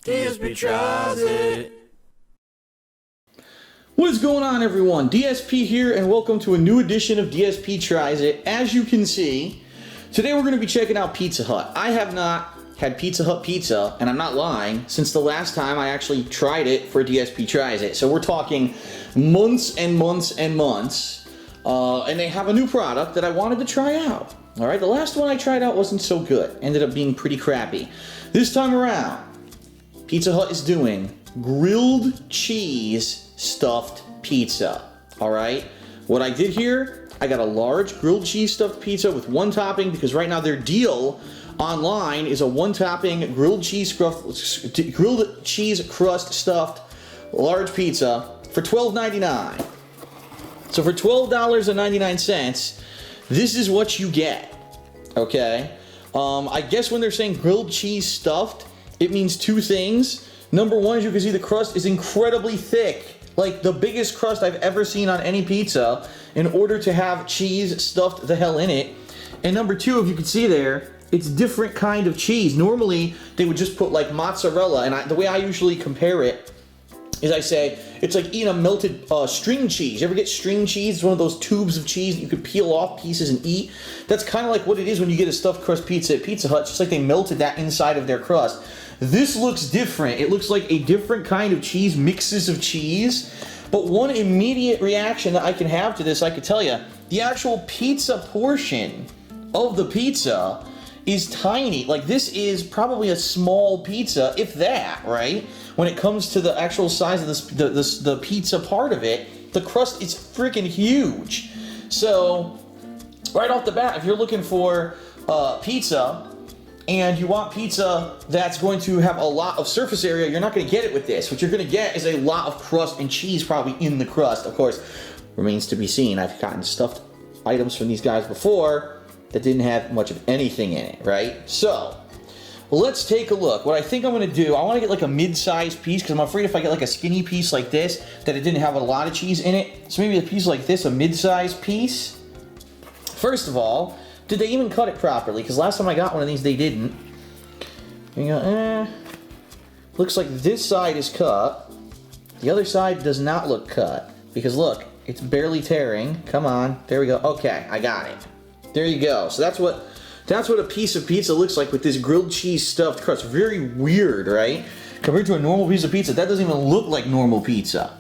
DSP tries it. What is going on, everyone? DSP here, and welcome to a new edition of DSP Tries It. As you can see, today we're going to be checking out Pizza Hut. I have not had Pizza Hut pizza, and I'm not lying, since the last time I actually tried it for DSP Tries It. So we're talking months and months and months, and they have a new product that I wanted to try out. All right, the last one I tried out wasn't so good. Ended up being pretty crappy. This time around, Pizza Hut is doing grilled cheese stuffed pizza. All right, what I did here, I got a large grilled cheese stuffed pizza with one topping, because right now their deal online is a one topping grilled cheese crust stuffed large pizza for $12.99. So for $12.99, this is what you get. Okay, I guess when they're saying grilled cheese stuffed, it means two things. Number one, as you can see, the crust is incredibly thick. Like the biggest crust I've ever seen on any pizza in order to have cheese stuffed the hell in it. And number two, if you can see there, it's different kind of cheese. Normally, they would just put like mozzarella, and the way I usually compare it is I say, it's like eating a melted string cheese. You ever get string cheese? It's one of those tubes of cheese that you could peel off pieces and eat. That's kind of like what it is when you get a stuffed crust pizza at Pizza Hut. It's just like they melted that inside of their crust. This looks different. It looks like a different kind of cheese, mixes of cheese. But one immediate reaction that I can have to this, I could tell you, the actual pizza portion of the pizza is tiny. Like this is probably a small pizza, if that, right? When it comes to the actual size of the pizza part of it, the crust is freaking huge. So right off the bat, if you're looking for pizza and you want pizza that's going to have a lot of surface area, you're not going to get it with this. What you're going to get is a lot of crust and cheese probably in the crust. Of course, remains to be seen. I've gotten stuffed items from these guys before that didn't have much of anything in it, right? So let's take a look. What I think I'm going to do, I want to get like a mid-sized piece, because I'm afraid if I get like a skinny piece like this, that it didn't have a lot of cheese in it. So maybe a piece like this, a mid-sized piece. First of all, did they even cut it properly? Because last time I got one of these, they didn't. You go, looks like this side is cut. The other side does not look cut, because look, it's barely tearing. Come on, there we go. Okay, I got it. There you go. So that's what a piece of pizza looks like with this grilled cheese stuffed crust. Very weird, right? Compared to a normal piece of pizza, that doesn't even look like normal pizza.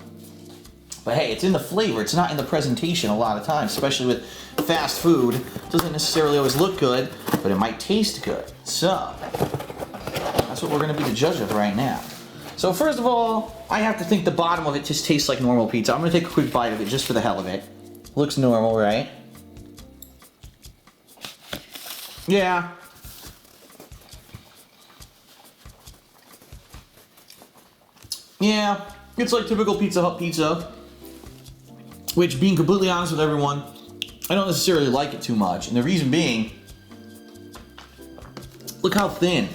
But hey, it's in the flavor. It's not in the presentation a lot of times, especially with fast food. It doesn't necessarily always look good, but it might taste good. So that's what we're going to be the judge of right now. So first of all, I have to think the bottom of it just tastes like normal pizza. I'm going to take a quick bite of it just for the hell of it. Looks normal, right? Yeah. Yeah, it's like typical Pizza Hut pizza, which, being completely honest with everyone, I don't necessarily like it too much. And the reason being, look how thin.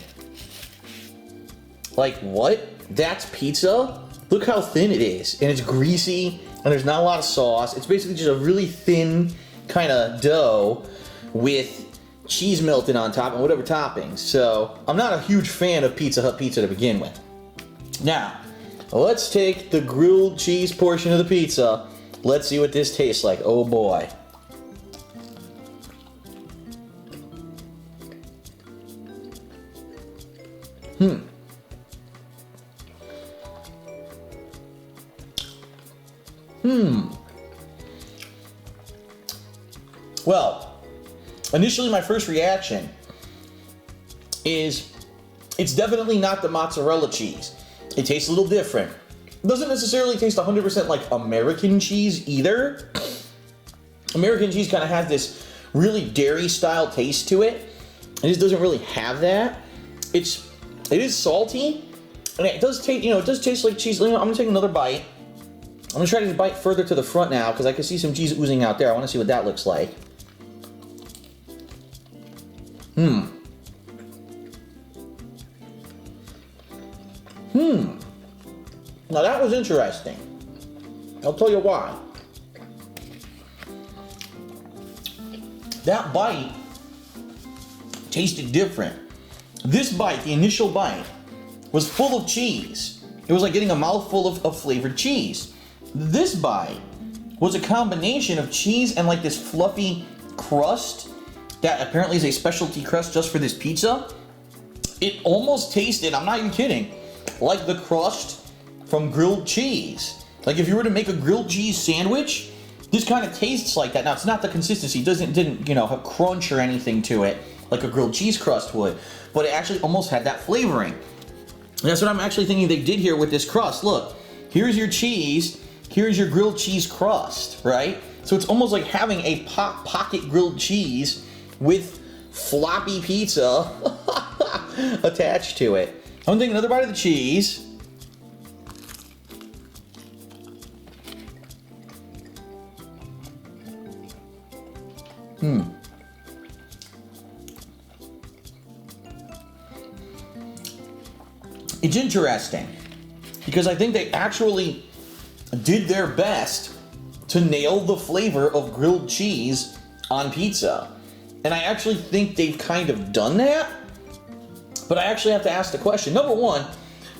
Like, what? That's pizza? Look how thin it is. And it's greasy, and there's not a lot of sauce. It's basically just a really thin kind of dough with cheese melted on top and whatever toppings. So I'm not a huge fan of Pizza Hut pizza to begin with. Now, let's take the grilled cheese portion of the pizza. Let's see what this tastes like. Oh boy. Well, initially my first reaction is it's definitely not the mozzarella cheese. It tastes a little different. It doesn't necessarily taste 100% like American cheese either. American cheese kind of has this really dairy style taste to it. It just doesn't really have that. It is salty, and it does taste, it does taste like cheese. I'm gonna take another bite. I'm gonna try to bite further to the front now, because I can see some cheese oozing out there. I want to see what that looks like. Now that was interesting. I'll tell you why. That bite tasted different. This bite, the initial bite, was full of cheese. It was like getting a mouthful of flavored cheese. This bite was a combination of cheese and like this fluffy crust that apparently is a specialty crust just for this pizza. It almost tasted, I'm not even kidding, like the crust from grilled cheese. Like if you were to make a grilled cheese sandwich, this kind of tastes like that. Now it's not the consistency, didn't have crunch or anything to it like a grilled cheese crust would, but it actually almost had that flavoring. And that's what I'm actually thinking they did here with this crust. Look, here's your cheese, here's your grilled cheese crust, right? So it's almost like having a pocket grilled cheese with floppy pizza attached to it. I'm taking another bite of the cheese. It's interesting because I think they actually did their best to nail the flavor of grilled cheese on pizza. And I actually think they've kind of done that. But I actually have to ask the question. Number one,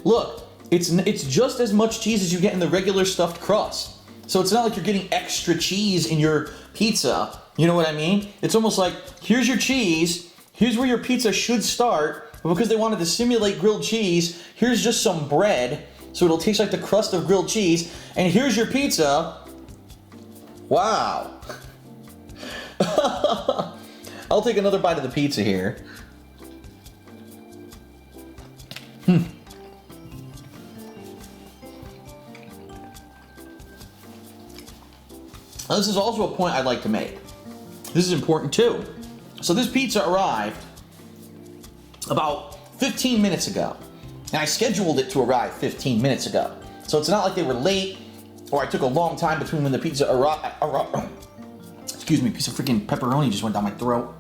look, it's just as much cheese as you get in the regular stuffed crust. So it's not like you're getting extra cheese in your pizza. You know what I mean? It's almost like, here's your cheese, here's where your pizza should start, but because they wanted to simulate grilled cheese, here's just some bread, so it'll taste like the crust of grilled cheese, and here's your pizza. Wow. I'll take another bite of the pizza here. Now, this is also a point I'd like to make. This is important too. So this pizza arrived about 15 minutes ago. And I scheduled it to arrive 15 minutes ago. So it's not like they were late or I took a long time between when the pizza arrived. Excuse me, piece of freaking pepperoni just went down my throat.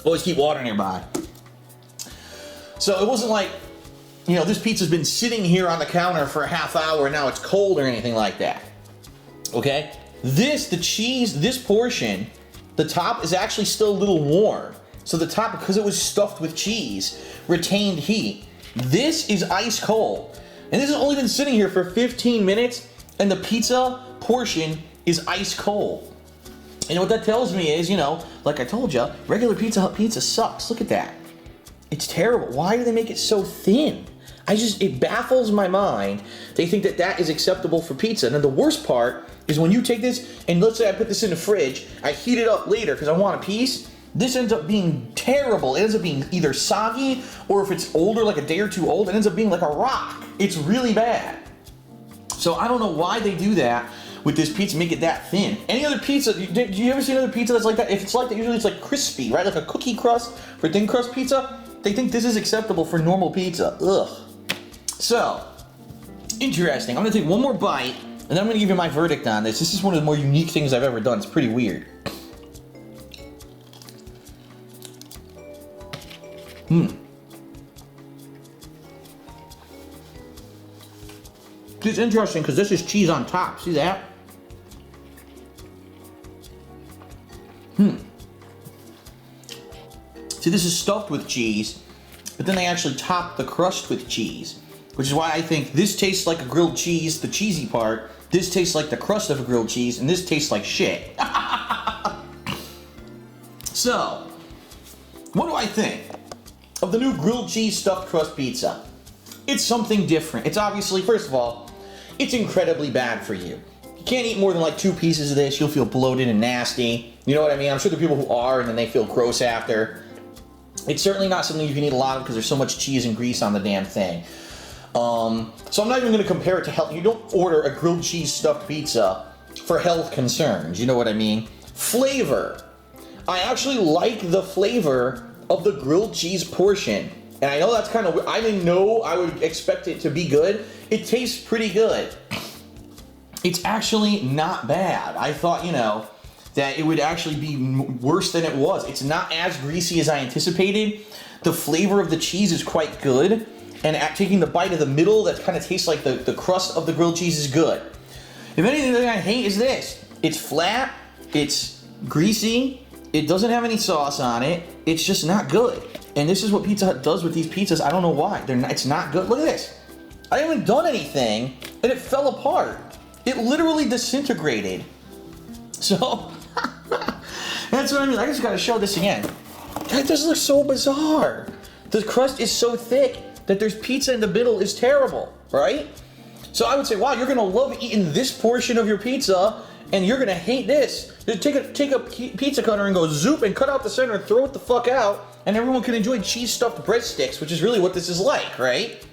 Always keep water nearby. So it wasn't like, this pizza's been sitting here on the counter for a half hour and now it's cold or anything like that. Okay? The cheese, this portion, the top is actually still a little warm. So the top, because it was stuffed with cheese, retained heat. This is ice cold. And this has only been sitting here for 15 minutes, and the pizza portion is ice cold. And what that tells me is, like I told you, regular Pizza Hut pizza sucks. Look at that. It's terrible. Why do they make it so thin? It baffles my mind. They think that is acceptable for pizza. And then the worst part is when you take this, and let's say I put this in the fridge, I heat it up later because I want a piece, this ends up being terrible. It ends up being either soggy, or if it's older, like a day or two old, it ends up being like a rock. It's really bad. So I don't know why they do that with this pizza, make it that thin. Any other pizza, do you ever see another pizza that's like that? If it's like that, usually it's like crispy, right? Like a cookie crust for thin crust pizza. They think this is acceptable for normal pizza. Ugh. So, interesting. I'm gonna take one more bite, and then I'm gonna give you my verdict on this. This is one of the more unique things I've ever done. It's pretty weird. It's interesting because this is cheese on top. See that? See, this is stuffed with cheese, but then they actually top the crust with cheese, which is why I think this tastes like a grilled cheese, the cheesy part. This tastes like the crust of a grilled cheese, and this tastes like shit. So, what do I think of the new grilled cheese stuffed crust pizza? It's something different. It's obviously, first of all, it's incredibly bad for you. You can't eat more than like 2 pieces of this. You'll feel bloated and nasty. You know what I mean? I'm sure there are people who are, and then they feel gross after. It's certainly not something you can eat a lot of because there's so much cheese and grease on the damn thing. So I'm not even going to compare it to health. You don't order a grilled cheese stuffed pizza for health concerns. You know what I mean? Flavor. I actually like the flavor of the grilled cheese portion. And I know that's kind of weird. I didn't know I would expect it to be good. It tastes pretty good. It's actually not bad. I thought, that it would actually be worse than it was. It's not as greasy as I anticipated. The flavor of the cheese is quite good. And taking the bite of the middle that kind of tastes like the crust of the grilled cheese is good. If anything I hate is this. It's flat, it's greasy, it doesn't have any sauce on it, it's just not good. And this is what Pizza Hut does with these pizzas. I don't know why. It's not good. Look at this. I haven't done anything, and it fell apart. It literally disintegrated. So, that's what I mean. I just gotta show this again. That just looks so bizarre. The crust is so thick that there's pizza in the middle is terrible, right? So I would say, wow, you're gonna love eating this portion of your pizza, and you're gonna hate this. Just take a pizza cutter and go zoop and cut out the center and throw it the fuck out, and everyone can enjoy cheese stuffed breadsticks, which is really what this is like, right?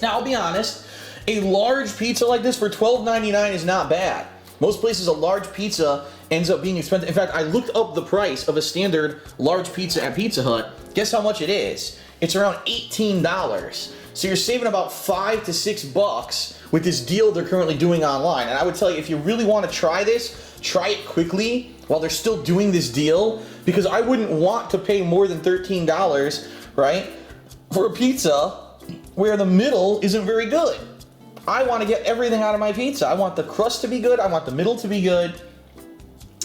Now, I'll be honest, a large pizza like this for $12.99 is not bad. Most places, a large pizza ends up being expensive. In fact, I looked up the price of a standard large pizza at Pizza Hut. Guess how much it is? It's around $18. So you're saving about $5 to $6 with this deal they're currently doing online. And I would tell you, if you really want to try this, try it quickly while they're still doing this deal, because I wouldn't want to pay more than $13, right, for a pizza where the middle isn't very good. I want to get everything out of my pizza. I want the crust to be good. I want the middle to be good.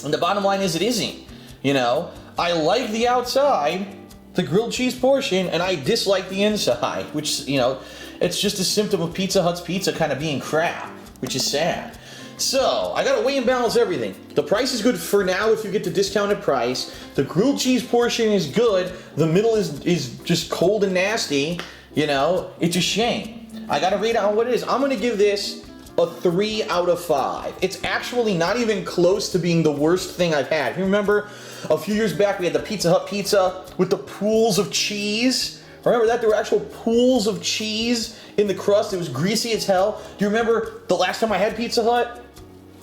And the bottom line is it isn't. You know, I like the outside, the grilled cheese portion, and I dislike the inside, which, you know, it's just a symptom of Pizza Hut's pizza kind of being crap, which is sad. So, I gotta weigh and balance everything. The price is good for now if you get the discounted price. The grilled cheese portion is good. The middle is just cold and nasty. You know, it's a shame. I gotta rate it on what it is. I'm gonna give this a 3 out of 5. It's actually not even close to being the worst thing I've had. If you remember, a few years back we had the Pizza Hut pizza with the pools of cheese. Remember that? There were actual pools of cheese in the crust. It was greasy as hell. Do you remember the last time I had Pizza Hut?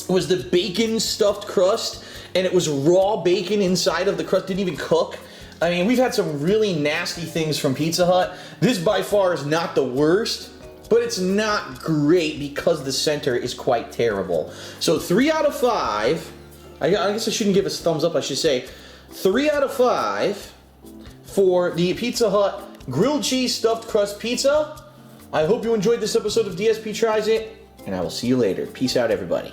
It was the bacon stuffed crust, and it was raw bacon inside of the crust, didn't even cook. I mean, we've had some really nasty things from Pizza Hut. This by far is not the worst, but it's not great because the center is quite terrible. So 3 out of 5. I guess I shouldn't give us thumbs up, I should say 3 out of 5 for the Pizza Hut grilled cheese stuffed crust pizza. I hope you enjoyed this episode of DSP Tries It, and I will see you later. Peace out, everybody.